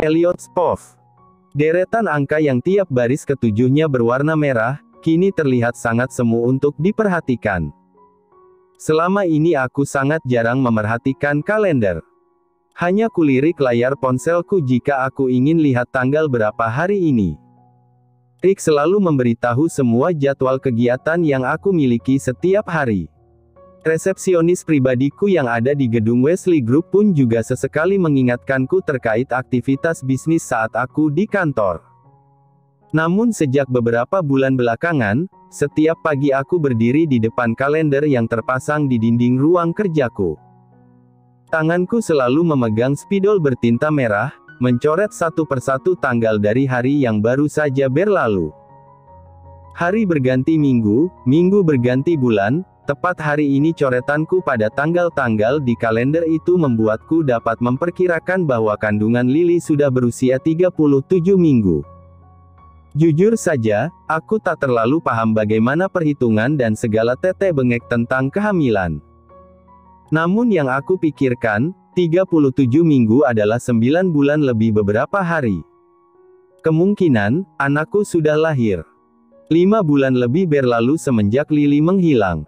Elliot Spoff. Deretan angka yang tiap baris ketujuhnya berwarna merah, kini terlihat sangat semu untuk diperhatikan. Selama ini aku sangat jarang memerhatikan kalender. Hanya kulirik layar ponselku jika aku ingin lihat tanggal berapa hari ini. Rick selalu memberitahu semua jadwal kegiatan yang aku miliki setiap hari. Resepsionis pribadiku yang ada di gedung Wesley Group pun juga sesekali mengingatkanku terkait aktivitas bisnis saat aku di kantor. Namun sejak beberapa bulan belakangan, setiap pagi aku berdiri di depan kalender yang terpasang di dinding ruang kerjaku. Tanganku selalu memegang spidol bertinta merah, mencoret satu persatu tanggal dari hari yang baru saja berlalu. Hari berganti minggu, minggu berganti bulan, tepat hari ini coretanku pada tanggal-tanggal di kalender itu membuatku dapat memperkirakan bahwa kandungan Lily sudah berusia 37 minggu. Jujur saja, aku tak terlalu paham bagaimana perhitungan dan segala tetek bengek tentang kehamilan. Namun yang aku pikirkan, 37 minggu adalah 9 bulan lebih beberapa hari. Kemungkinan, anakku sudah lahir. 5 bulan lebih berlalu semenjak Lily menghilang.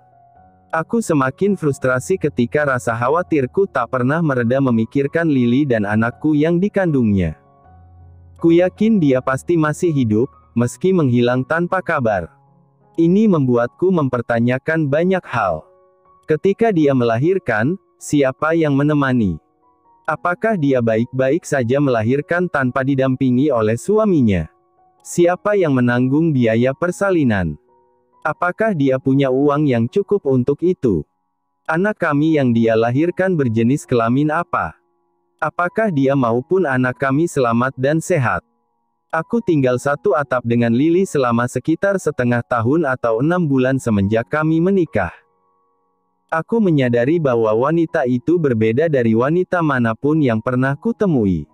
Aku semakin frustrasi ketika rasa khawatirku tak pernah mereda memikirkan Lily dan anakku yang dikandungnya. Ku yakin dia pasti masih hidup, meski menghilang tanpa kabar. Ini membuatku mempertanyakan banyak hal. Ketika dia melahirkan, siapa yang menemani? Apakah dia baik-baik saja melahirkan tanpa didampingi oleh suaminya? Siapa yang menanggung biaya persalinan? Apakah dia punya uang yang cukup untuk itu? Anak kami yang dia lahirkan berjenis kelamin apa? Apakah dia maupun anak kami selamat dan sehat? Aku tinggal satu atap dengan Lily selama sekitar setengah tahun atau 6 bulan semenjak kami menikah. Aku menyadari bahwa wanita itu berbeda dari wanita manapun yang pernah kutemui.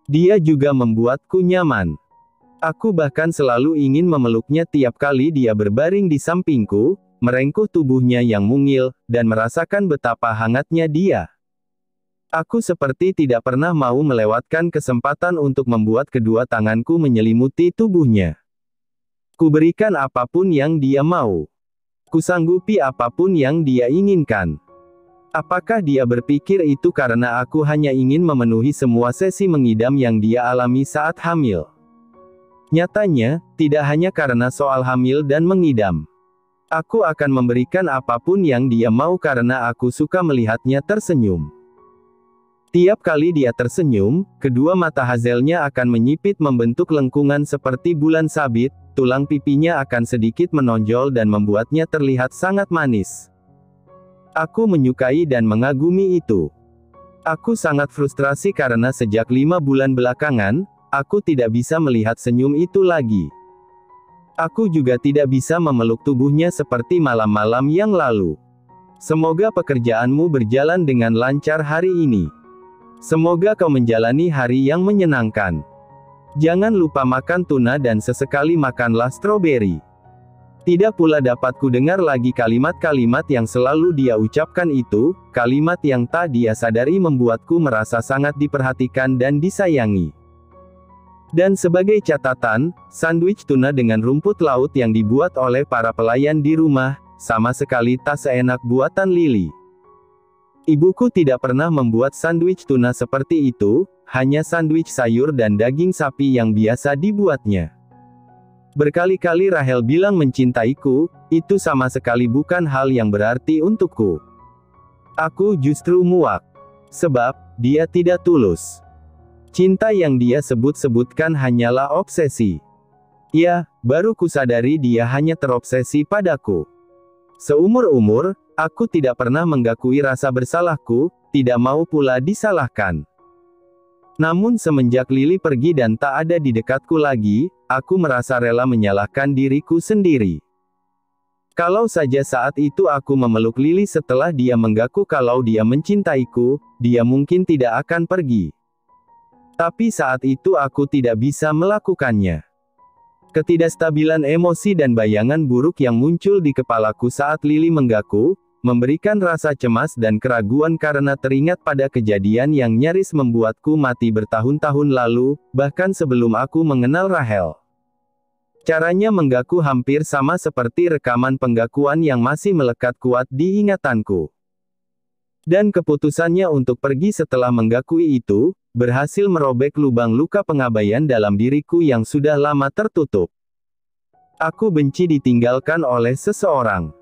Dia juga membuatku nyaman. Aku bahkan selalu ingin memeluknya tiap kali dia berbaring di sampingku, merengkuh tubuhnya yang mungil, dan merasakan betapa hangatnya dia. Aku seperti tidak pernah mau melewatkan kesempatan untuk membuat kedua tanganku menyelimuti tubuhnya. Kuberikan apapun yang dia mau. Kusanggupi apapun yang dia inginkan. Apakah dia berpikir itu karena aku hanya ingin memenuhi semua sesi mengidam yang dia alami saat hamil? Nyatanya, tidak hanya karena soal hamil dan mengidam. Aku akan memberikan apapun yang dia mau karena aku suka melihatnya tersenyum. Tiap kali dia tersenyum, kedua mata Hazelnya akan menyipit membentuk lengkungan seperti bulan sabit, tulang pipinya akan sedikit menonjol dan membuatnya terlihat sangat manis. Aku menyukai dan mengagumi itu. Aku sangat frustrasi karena sejak 5 bulan belakangan, aku tidak bisa melihat senyum itu lagi. Aku juga tidak bisa memeluk tubuhnya seperti malam-malam yang lalu. Semoga pekerjaanmu berjalan dengan lancar hari ini. Semoga kau menjalani hari yang menyenangkan. Jangan lupa makan tuna dan sesekali makanlah stroberi. Tidak pula dapat ku dengar lagi kalimat-kalimat yang selalu dia ucapkan itu, kalimat yang tak dia sadari membuatku merasa sangat diperhatikan dan disayangi. Dan sebagai catatan, sandwich tuna dengan rumput laut yang dibuat oleh para pelayan di rumah, sama sekali tak seenak buatan Lily. Ibuku tidak pernah membuat sandwich tuna seperti itu, hanya sandwich sayur dan daging sapi yang biasa dibuatnya. Berkali-kali Rachel bilang mencintaiku, itu sama sekali bukan hal yang berarti untukku. Aku justru muak. Sebab, dia tidak tulus. Cinta yang dia sebut-sebutkan hanyalah obsesi. Ya, baru kusadari dia hanya terobsesi padaku. Seumur-umur, aku tidak pernah menggakui rasa bersalahku, tidak mau pula disalahkan. Namun semenjak Lily pergi dan tak ada di dekatku lagi, aku merasa rela menyalahkan diriku sendiri. Kalau saja saat itu aku memeluk Lily setelah dia menggaku kalau dia mencintaiku, dia mungkin tidak akan pergi. Tapi saat itu aku tidak bisa melakukannya. Ketidakstabilan emosi dan bayangan buruk yang muncul di kepalaku saat Lily menggaku, memberikan rasa cemas dan keraguan karena teringat pada kejadian yang nyaris membuatku mati bertahun-tahun lalu, bahkan sebelum aku mengenal Rahel. Caranya menggaku hampir sama seperti rekaman penggakuan yang masih melekat kuat di ingatanku. Dan keputusannya untuk pergi setelah menggakui itu, berhasil merobek lubang luka pengabaian dalam diriku yang sudah lama tertutup. Aku benci ditinggalkan oleh seseorang.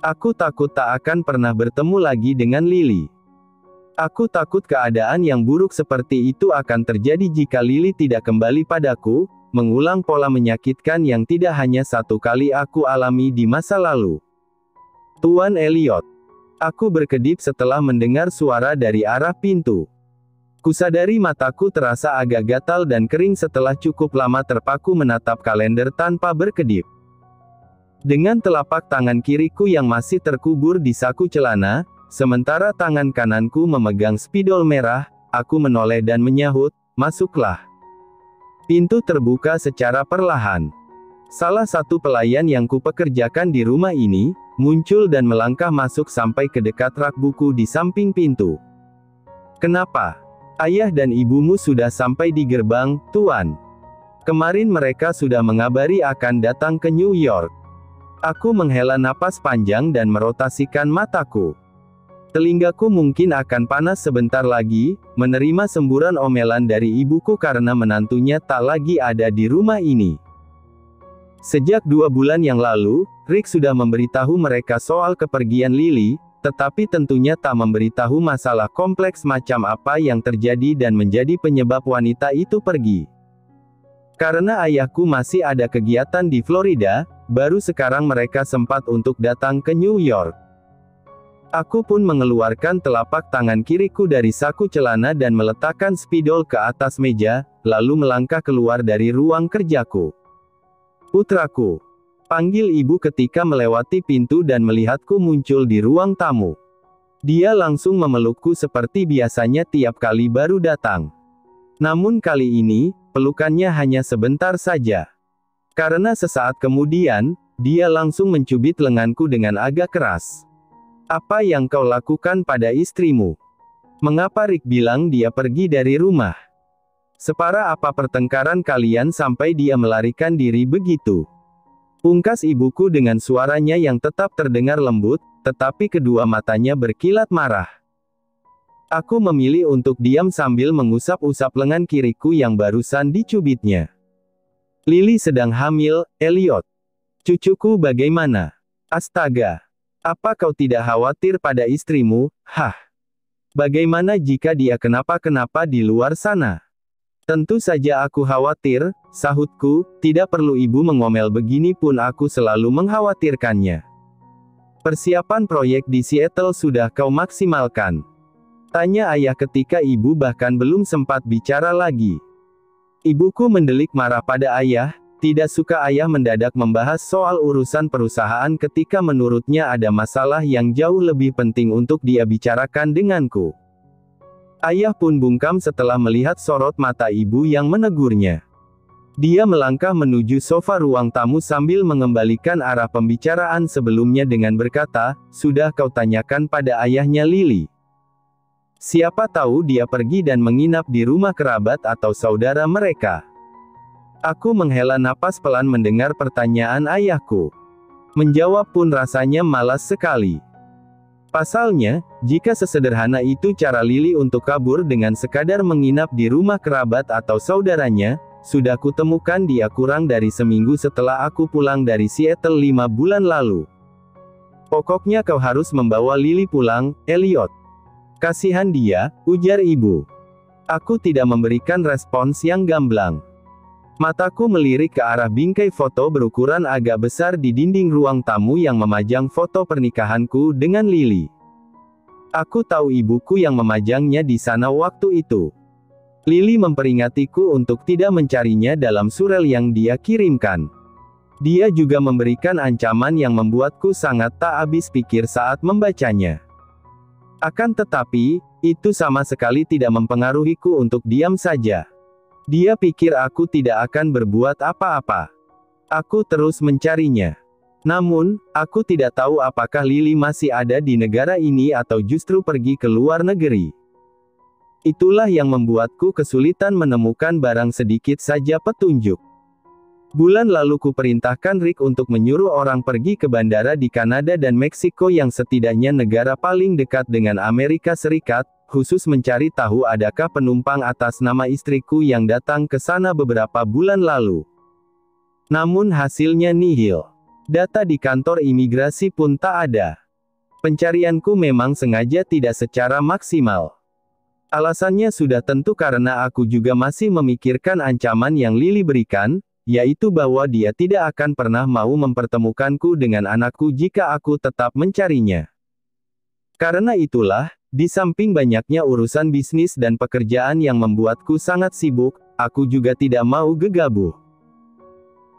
Aku takut tak akan pernah bertemu lagi dengan Lily. Aku takut keadaan yang buruk seperti itu akan terjadi jika Lily tidak kembali padaku, mengulang pola menyakitkan yang tidak hanya satu kali aku alami di masa lalu. Tuan Elliot. Aku berkedip setelah mendengar suara dari arah pintu. Kusadari mataku terasa agak gatal dan kering setelah cukup lama terpaku menatap kalender tanpa berkedip. Dengan telapak tangan kiriku yang masih terkubur di saku celana, sementara tangan kananku memegang spidol merah, aku menoleh dan menyahut, "Masuklah." Pintu terbuka secara perlahan. Salah satu pelayan yang kupekerjakan di rumah ini, muncul dan melangkah masuk sampai ke dekat rak buku di samping pintu. "Kenapa? Ayah dan ibumu sudah sampai di gerbang, Tuan. Kemarin mereka sudah mengabari akan datang ke New York." Aku menghela napas panjang dan merotasikan mataku. Telingaku mungkin akan panas sebentar lagi, menerima semburan omelan dari ibuku karena menantunya tak lagi ada di rumah ini. Sejak 2 bulan yang lalu, Rick sudah memberitahu mereka soal kepergian Lily, tetapi tentunya tak memberitahu masalah kompleks macam apa yang terjadi dan menjadi penyebab wanita itu pergi. Karena ayahku masih ada kegiatan di Florida, baru sekarang mereka sempat untuk datang ke New York. Aku pun mengeluarkan telapak tangan kiriku dari saku celana dan meletakkan spidol ke atas meja, lalu melangkah keluar dari ruang kerjaku. "Putraku," panggil ibu ketika melewati pintu dan melihatku muncul di ruang tamu. Dia langsung memelukku seperti biasanya tiap kali baru datang. Namun kali ini, pelukannya hanya sebentar saja. Karena sesaat kemudian, dia langsung mencubit lenganku dengan agak keras. "Apa yang kau lakukan pada istrimu? Mengapa Rick bilang dia pergi dari rumah? Separah apa pertengkaran kalian sampai dia melarikan diri begitu?" Pungkas ibuku dengan suaranya yang tetap terdengar lembut, tetapi kedua matanya berkilat marah. Aku memilih untuk diam sambil mengusap-usap lengan kiriku yang barusan dicubitnya. "Lily sedang hamil, Elliot. Cucuku bagaimana? Astaga. Apa kau tidak khawatir pada istrimu? Hah? Bagaimana jika dia kenapa-kenapa di luar sana?" "Tentu saja aku khawatir," sahutku, "tidak perlu ibu mengomel begini pun aku selalu mengkhawatirkannya. Persiapan proyek di Seattle sudah kau maksimalkan?" tanya ayah ketika ibu bahkan belum sempat bicara lagi. Ibuku mendelik marah pada ayah, tidak suka ayah mendadak membahas soal urusan perusahaan ketika menurutnya ada masalah yang jauh lebih penting untuk dia bicarakan denganku. Ayah pun bungkam setelah melihat sorot mata ibu yang menegurnya. Dia melangkah menuju sofa ruang tamu sambil mengembalikan arah pembicaraan sebelumnya dengan berkata, "Sudah kau tanyakan pada ayahnya Lily? Siapa tahu dia pergi dan menginap di rumah kerabat atau saudara mereka." Aku menghela napas pelan mendengar pertanyaan ayahku. Menjawab pun rasanya malas sekali. Pasalnya, jika sesederhana itu cara Lily untuk kabur dengan sekadar menginap di rumah kerabat atau saudaranya, sudah kutemukan dia kurang dari seminggu setelah aku pulang dari Seattle 5 bulan lalu. "Pokoknya kau harus membawa Lily pulang, Elliot. Kasihan dia," ujar ibu. Aku tidak memberikan respons yang gamblang. Mataku melirik ke arah bingkai foto berukuran agak besar di dinding ruang tamu yang memajang foto pernikahanku dengan Lily. Aku tahu ibuku yang memajangnya di sana waktu itu. Lily memperingatiku untuk tidak mencarinya dalam surel yang dia kirimkan. Dia juga memberikan ancaman yang membuatku sangat tak habis pikir saat membacanya. Akan tetapi, itu sama sekali tidak mempengaruhiku untuk diam saja. Dia pikir aku tidak akan berbuat apa-apa. Aku terus mencarinya. Namun, aku tidak tahu apakah Lily masih ada di negara ini atau justru pergi ke luar negeri. Itulah yang membuatku kesulitan menemukan barang sedikit saja petunjuk. Bulan lalu kuperintahkan Rick untuk menyuruh orang pergi ke bandara di Kanada dan Meksiko yang setidaknya negara paling dekat dengan Amerika Serikat, khusus mencari tahu adakah penumpang atas nama istriku yang datang ke sana beberapa bulan lalu. Namun hasilnya nihil. Data di kantor imigrasi pun tak ada. Pencarianku memang sengaja tidak secara maksimal. Alasannya sudah tentu karena aku juga masih memikirkan ancaman yang Lily berikan, yaitu bahwa dia tidak akan pernah mau mempertemukanku dengan anakku jika aku tetap mencarinya. Karena itulah, di samping banyaknya urusan bisnis dan pekerjaan yang membuatku sangat sibuk, aku juga tidak mau gegabah.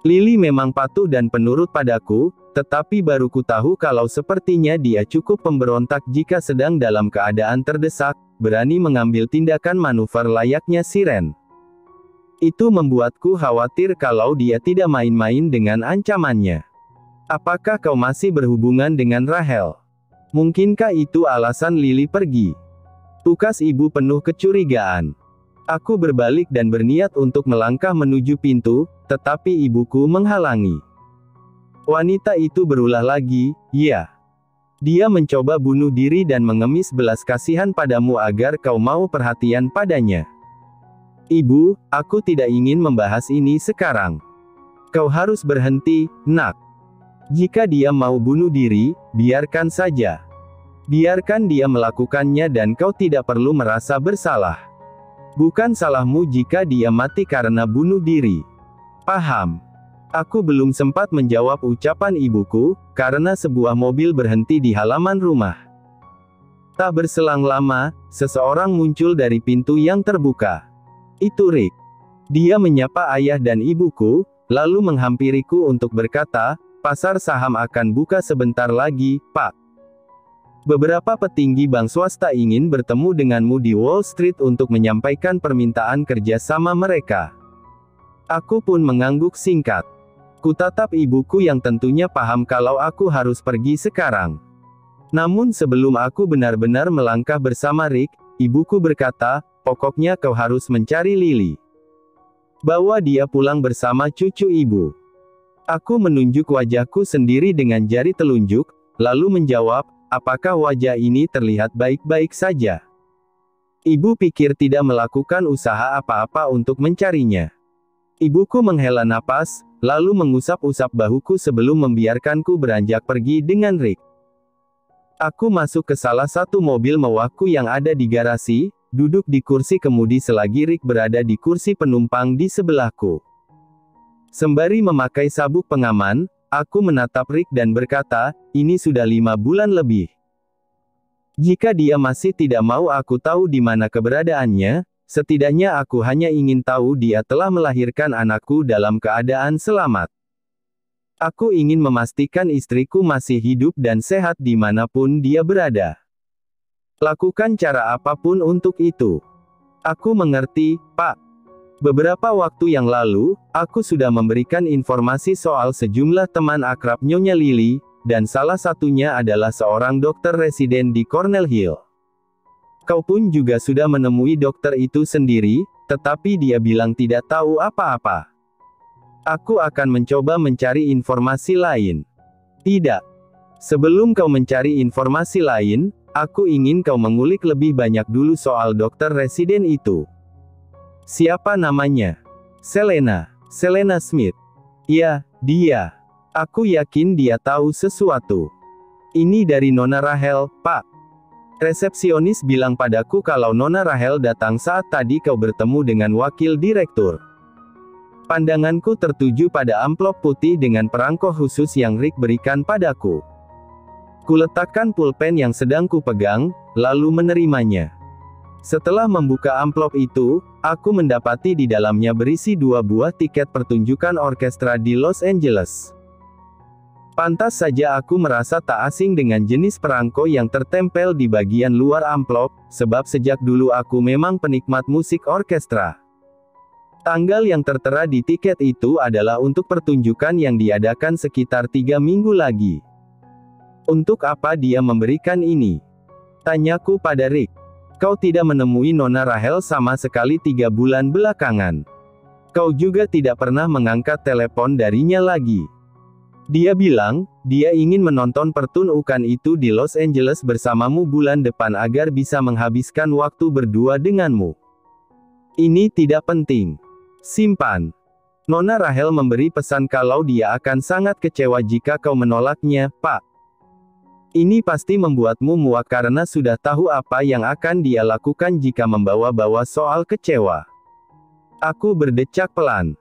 Lily memang patuh dan penurut padaku, tetapi baru ku tahu kalau sepertinya dia cukup pemberontak jika sedang dalam keadaan terdesak, berani mengambil tindakan manuver layaknya siren. Itu membuatku khawatir kalau dia tidak main-main dengan ancamannya. Apakah kau masih berhubungan dengan Rachel? Mungkinkah itu alasan Lily pergi? Tukas ibu penuh kecurigaan. Aku berbalik dan berniat untuk melangkah menuju pintu, tetapi ibuku menghalangi. Wanita itu berulah lagi, ya. Dia mencoba bunuh diri dan mengemis belas kasihan padamu agar kau mau perhatian padanya. Ibu, aku tidak ingin membahas ini sekarang. Kau harus berhenti, nak. Jika dia mau bunuh diri, biarkan saja. Biarkan dia melakukannya dan kau tidak perlu merasa bersalah. Bukan salahmu jika dia mati karena bunuh diri. Paham? Aku belum sempat menjawab ucapan ibuku, karena sebuah mobil berhenti di halaman rumah. Tak berselang lama, seseorang muncul dari pintu yang terbuka. Itu Rick. Dia menyapa ayah dan ibuku, lalu menghampiriku untuk berkata, "Pasar saham akan buka sebentar lagi, Pak. Beberapa petinggi bank swasta ingin bertemu denganmu di Wall Street untuk menyampaikan permintaan kerjasama mereka." Aku pun mengangguk singkat. Kutatap ibuku yang tentunya paham kalau aku harus pergi sekarang. Namun sebelum aku benar-benar melangkah bersama Rick, ibuku berkata, "Pokoknya kau harus mencari Lily. Bawa dia pulang bersama cucu ibu." Aku menunjuk wajahku sendiri dengan jari telunjuk, lalu menjawab, "Apakah wajah ini terlihat baik-baik saja?" Ibu pikir tidak melakukan usaha apa-apa untuk mencarinya. Ibuku menghela napas, lalu mengusap-usap bahuku sebelum membiarkanku beranjak pergi dengan Rick. Aku masuk ke salah satu mobil mewahku yang ada di garasi, duduk di kursi kemudi selagi Rick berada di kursi penumpang di sebelahku. Sembari memakai sabuk pengaman, aku menatap Rick dan berkata, "Ini sudah 5 bulan lebih. Jika dia masih tidak mau aku tahu di mana keberadaannya, setidaknya aku hanya ingin tahu dia telah melahirkan anakku dalam keadaan selamat. Aku ingin memastikan istriku masih hidup dan sehat dimanapun dia berada. Lakukan cara apapun untuk itu." "Aku mengerti, Pak. Beberapa waktu yang lalu, aku sudah memberikan informasi soal sejumlah teman akrab Nyonya Lily, dan salah satunya adalah seorang dokter residen di Cornell Hill. Kau pun juga sudah menemui dokter itu sendiri, tetapi dia bilang tidak tahu apa-apa. Aku akan mencoba mencari informasi lain." "Tidak. Sebelum kau mencari informasi lain, aku ingin kau mengulik lebih banyak dulu soal dokter residen itu." "Siapa namanya?" "Selena. Selena Smith." "Ya, dia. Aku yakin dia tahu sesuatu." "Ini dari Nona Rachel, Pak. Resepsionis bilang padaku kalau Nona Rachel datang saat tadi kau bertemu dengan wakil direktur." Pandanganku tertuju pada amplop putih dengan perangko khusus yang Rick berikan padaku. Kuletakkan pulpen yang sedang kupegang, lalu menerimanya. Setelah membuka amplop itu, aku mendapati di dalamnya berisi 2 buah tiket pertunjukan orkestra di Los Angeles. Pantas saja aku merasa tak asing dengan jenis perangko yang tertempel di bagian luar amplop, sebab sejak dulu aku memang penikmat musik orkestra. Tanggal yang tertera di tiket itu adalah untuk pertunjukan yang diadakan sekitar 3 minggu lagi. Untuk apa dia memberikan ini? Tanyaku pada Rick. Kau tidak menemui Nona Rahel sama sekali 3 bulan belakangan. Kau juga tidak pernah mengangkat telepon darinya lagi. Dia bilang, dia ingin menonton pertunjukan itu di Los Angeles bersamamu bulan depan agar bisa menghabiskan waktu berdua denganmu. Ini tidak penting. Simpan. Nona Rahel memberi pesan kalau dia akan sangat kecewa jika kau menolaknya, Pak. Ini pasti membuatmu muak karena sudah tahu apa yang akan dia lakukan jika membawa-bawa soal kecewa. Aku berdecak pelan.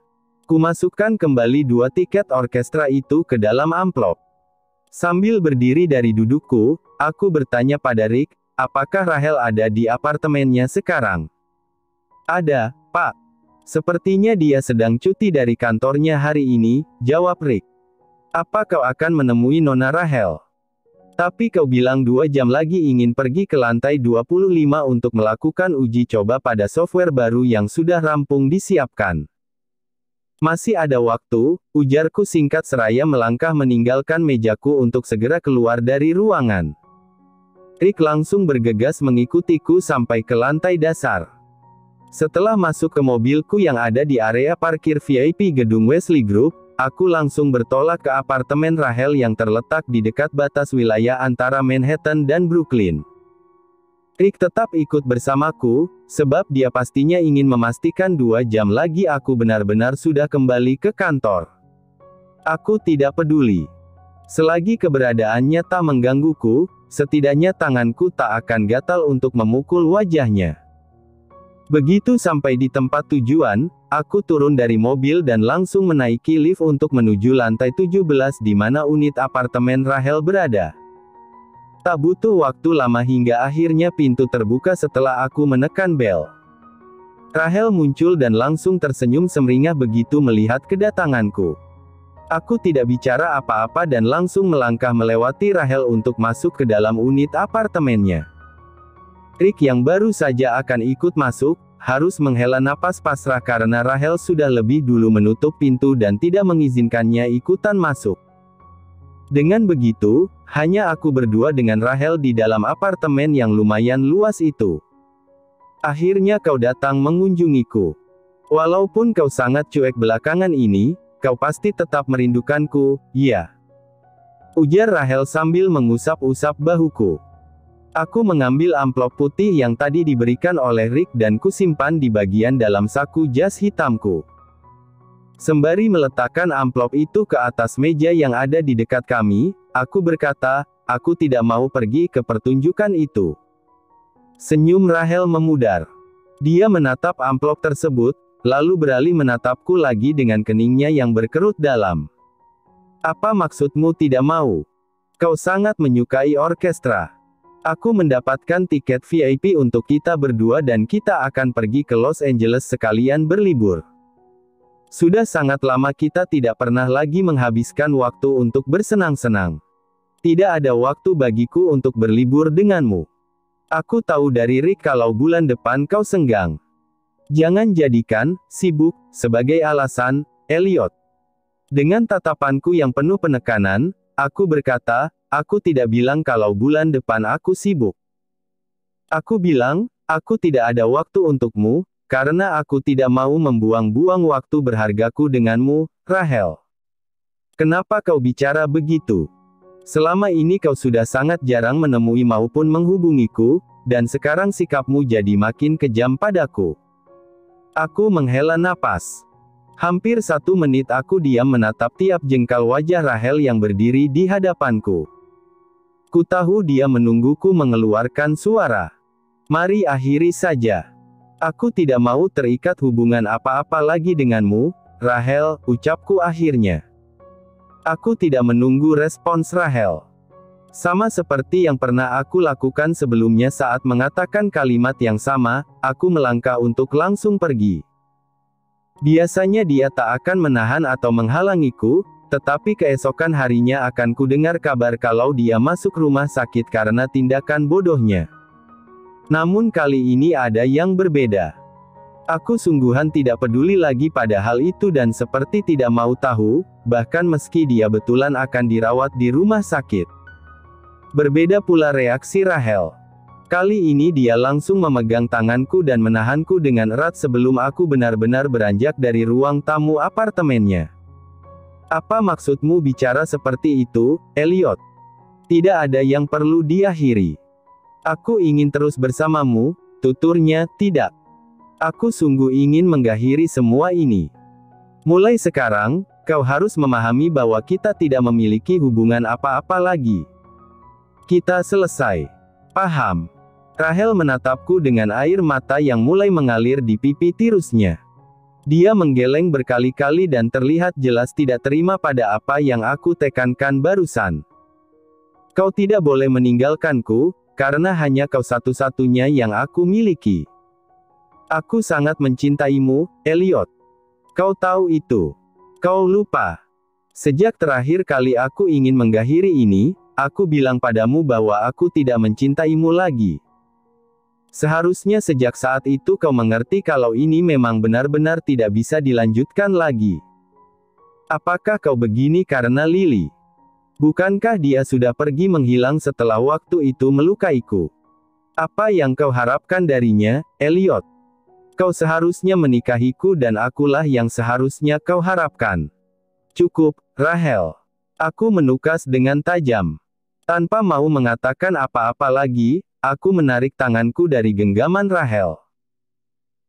Kumasukkan kembali 2 tiket orkestra itu ke dalam amplop. Sambil berdiri dari dudukku, aku bertanya pada Rick, apakah Rahel ada di apartemennya sekarang? Ada, Pak. Sepertinya dia sedang cuti dari kantornya hari ini, jawab Rick. Apa kau akan menemui Nona Rahel? Tapi kau bilang 2 jam lagi ingin pergi ke lantai 25 untuk melakukan uji coba pada software baru yang sudah rampung disiapkan. Masih ada waktu, ujarku singkat seraya melangkah meninggalkan mejaku untuk segera keluar dari ruangan. Rick langsung bergegas mengikutiku sampai ke lantai dasar. Setelah masuk ke mobilku yang ada di area parkir VIP gedung Wesley Group, aku langsung bertolak ke apartemen Rahel yang terletak di dekat batas wilayah antara Manhattan dan Brooklyn. Rick tetap ikut bersamaku, sebab dia pastinya ingin memastikan 2 jam lagi aku benar-benar sudah kembali ke kantor. Aku tidak peduli. Selagi keberadaannya tak menggangguku, setidaknya tanganku tak akan gatal untuk memukul wajahnya. Begitu sampai di tempat tujuan, aku turun dari mobil dan langsung menaiki lift untuk menuju lantai 17 di mana unit apartemen Rahel berada. Tak butuh waktu lama hingga akhirnya pintu terbuka setelah aku menekan bel. Rahel muncul dan langsung tersenyum semeringah begitu melihat kedatanganku. Aku tidak bicara apa-apa dan langsung melangkah melewati Rahel untuk masuk ke dalam unit apartemennya. Rick yang baru saja akan ikut masuk, harus menghela napas pasrah karena Rahel sudah lebih dulu menutup pintu dan tidak mengizinkannya ikutan masuk. Dengan begitu, hanya aku berdua dengan Rahel di dalam apartemen yang lumayan luas itu. Akhirnya kau datang mengunjungiku. Walaupun kau sangat cuek belakangan ini, kau pasti tetap merindukanku, ya? Ujar Rahel sambil mengusap-usap bahuku. Aku mengambil amplop putih yang tadi diberikan oleh Rick dan kusimpan di bagian dalam saku jas hitamku. Sembari meletakkan amplop itu ke atas meja yang ada di dekat kami, aku berkata, aku tidak mau pergi ke pertunjukan itu. Senyum Rahel memudar. Dia menatap amplop tersebut, lalu beralih menatapku lagi dengan keningnya yang berkerut dalam. Apa maksudmu tidak mau? Kau sangat menyukai orkestra. Aku mendapatkan tiket VIP untuk kita berdua dan kita akan pergi ke Los Angeles sekalian berlibur. Sudah sangat lama kita tidak pernah lagi menghabiskan waktu untuk bersenang-senang. Tidak ada waktu bagiku untuk berlibur denganmu. Aku tahu dari Rick kalau bulan depan kau senggang. Jangan jadikan sibuk sebagai alasan, Elliot. Dengan tatapanku yang penuh penekanan, aku berkata, aku tidak bilang kalau bulan depan aku sibuk. Aku bilang, aku tidak ada waktu untukmu, karena aku tidak mau membuang-buang waktu berhargaku denganmu, Rahel. Kenapa kau bicara begitu? Selama ini kau sudah sangat jarang menemui maupun menghubungiku, dan sekarang sikapmu jadi makin kejam padaku. Aku menghela napas. Hampir 1 menit aku diam menatap tiap jengkal wajah Rahel yang berdiri di hadapanku. Ku tahu dia menungguku mengeluarkan suara. Mari akhiri saja. Aku tidak mau terikat hubungan apa-apa lagi denganmu, Rahel, ucapku akhirnya. Aku tidak menunggu respons Rahel. Sama seperti yang pernah aku lakukan sebelumnya saat mengatakan kalimat yang sama, aku melangkah untuk langsung pergi. Biasanya dia tak akan menahan atau menghalangiku, tetapi keesokan harinya akan kudengar kabar kalau dia masuk rumah sakit karena tindakan bodohnya. Namun kali ini ada yang berbeda. Aku sungguhan tidak peduli lagi pada hal itu dan seperti tidak mau tahu, bahkan meski dia betulan akan dirawat di rumah sakit. Berbeda pula reaksi Rachel. Kali ini dia langsung memegang tanganku dan menahanku dengan erat sebelum aku benar-benar beranjak dari ruang tamu apartemennya. Apa maksudmu bicara seperti itu, Elliot? Tidak ada yang perlu diakhiri. Aku ingin terus bersamamu, tuturnya. Tidak. Aku sungguh ingin mengakhiri semua ini. Mulai sekarang, kau harus memahami bahwa kita tidak memiliki hubungan apa-apa lagi. Kita selesai. Paham? Rachel menatapku dengan air mata yang mulai mengalir di pipi tirusnya. Dia menggeleng berkali-kali dan terlihat jelas tidak terima pada apa yang aku tekankan barusan. Kau tidak boleh meninggalkanku, karena hanya kau satu-satunya yang aku miliki. Aku sangat mencintaimu, Elliot. Kau tahu itu. Kau lupa. Sejak terakhir kali aku ingin mengakhiri ini, aku bilang padamu bahwa aku tidak mencintaimu lagi. Seharusnya sejak saat itu kau mengerti kalau ini memang benar-benar tidak bisa dilanjutkan lagi. Apakah kau begini karena Lily? Bukankah dia sudah pergi menghilang setelah waktu itu melukaiku? Apa yang kau harapkan darinya, Elliot? Kau seharusnya menikahiku dan akulah yang seharusnya kau harapkan. Cukup, Rachel. Aku menukas dengan tajam. Tanpa mau mengatakan apa-apa lagi, aku menarik tanganku dari genggaman Rachel.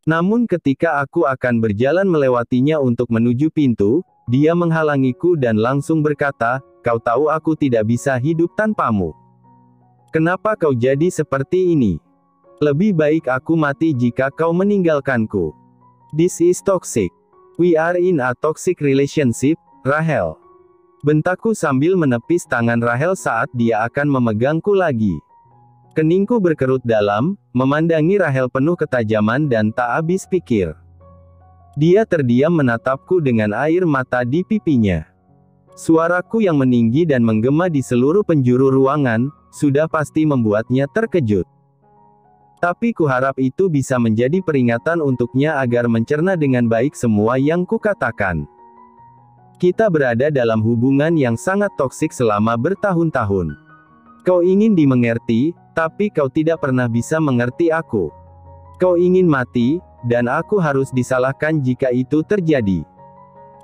Namun ketika aku akan berjalan melewatinya untuk menuju pintu, dia menghalangiku dan langsung berkata, "Kau tahu aku tidak bisa hidup tanpamu. Kenapa kau jadi seperti ini? Lebih baik aku mati jika kau meninggalkanku. This is toxic. We are in a toxic relationship, Rachel." Bentakku sambil menepis tangan Rachel saat dia akan memegangku lagi. Keningku berkerut dalam, memandangi Rachel penuh ketajaman dan tak habis pikir. Dia terdiam menatapku dengan air mata di pipinya. Suaraku yang meninggi dan menggema di seluruh penjuru ruangan, sudah pasti membuatnya terkejut. Tapi kuharap itu bisa menjadi peringatan untuknya agar mencerna dengan baik semua yang kukatakan. Kita berada dalam hubungan yang sangat toksik selama bertahun-tahun. Kau ingin dimengerti, tapi kau tidak pernah bisa mengerti aku. Kau ingin mati, dan aku harus disalahkan jika itu terjadi.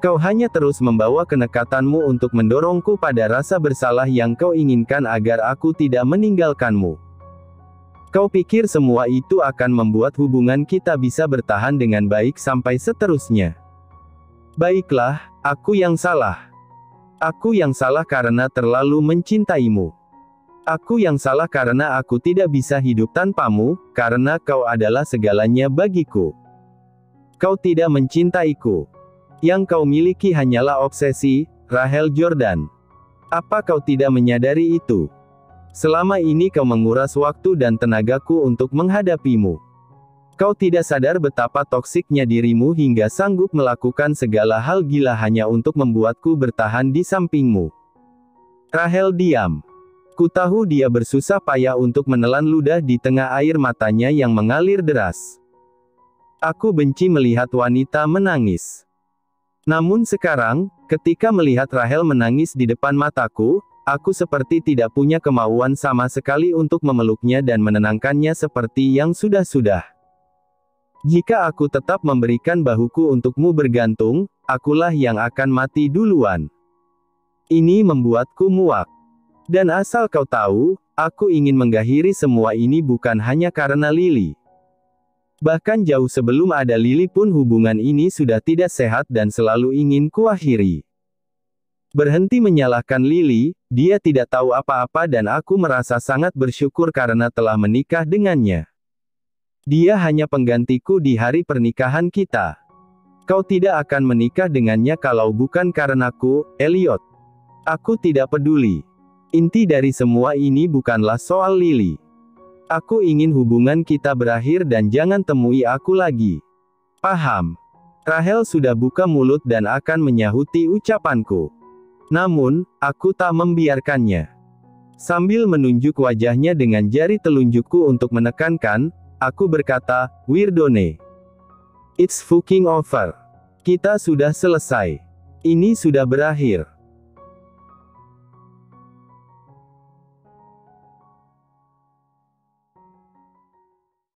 Kau hanya terus membawa kenekatanmu untuk mendorongku pada rasa bersalah yang kau inginkan agar aku tidak meninggalkanmu. Kau pikir semua itu akan membuat hubungan kita bisa bertahan dengan baik sampai seterusnya. Baiklah, aku yang salah. Aku yang salah karena terlalu mencintaimu. Aku yang salah karena aku tidak bisa hidup tanpamu, karena kau adalah segalanya bagiku. Kau tidak mencintaiku. Yang kau miliki hanyalah obsesi, Rachel Jordan. Apa kau tidak menyadari itu? Selama ini kau menguras waktu dan tenagaku untuk menghadapimu. Kau tidak sadar betapa toksiknya dirimu hingga sanggup melakukan segala hal gila hanya untuk membuatku bertahan di sampingmu. Rachel diam. Ku tahu dia bersusah payah untuk menelan ludah di tengah air matanya yang mengalir deras. Aku benci melihat wanita menangis. Namun sekarang, ketika melihat Rachel menangis di depan mataku, aku seperti tidak punya kemauan sama sekali untuk memeluknya dan menenangkannya seperti yang sudah-sudah. Jika aku tetap memberikan bahuku untukmu bergantung, akulah yang akan mati duluan. Ini membuatku muak. Dan asal kau tahu, aku ingin mengakhiri semua ini bukan hanya karena Lily. Bahkan jauh sebelum ada Lily pun hubungan ini sudah tidak sehat dan selalu ingin kuakhiri. Berhenti menyalahkan Lily, dia tidak tahu apa-apa dan aku merasa sangat bersyukur karena telah menikah dengannya. Dia hanya penggantiku di hari pernikahan kita. Kau tidak akan menikah dengannya kalau bukan karenaku, Elliot. Aku tidak peduli. Inti dari semua ini bukanlah soal Lily. Aku ingin hubungan kita berakhir dan jangan temui aku lagi. Paham? Rachel sudah buka mulut dan akan menyahuti ucapanku. Namun, aku tak membiarkannya. Sambil menunjuk wajahnya dengan jari telunjukku untuk menekankan, aku berkata, "Weirdone." It's fucking over. Kita sudah selesai. Ini sudah berakhir.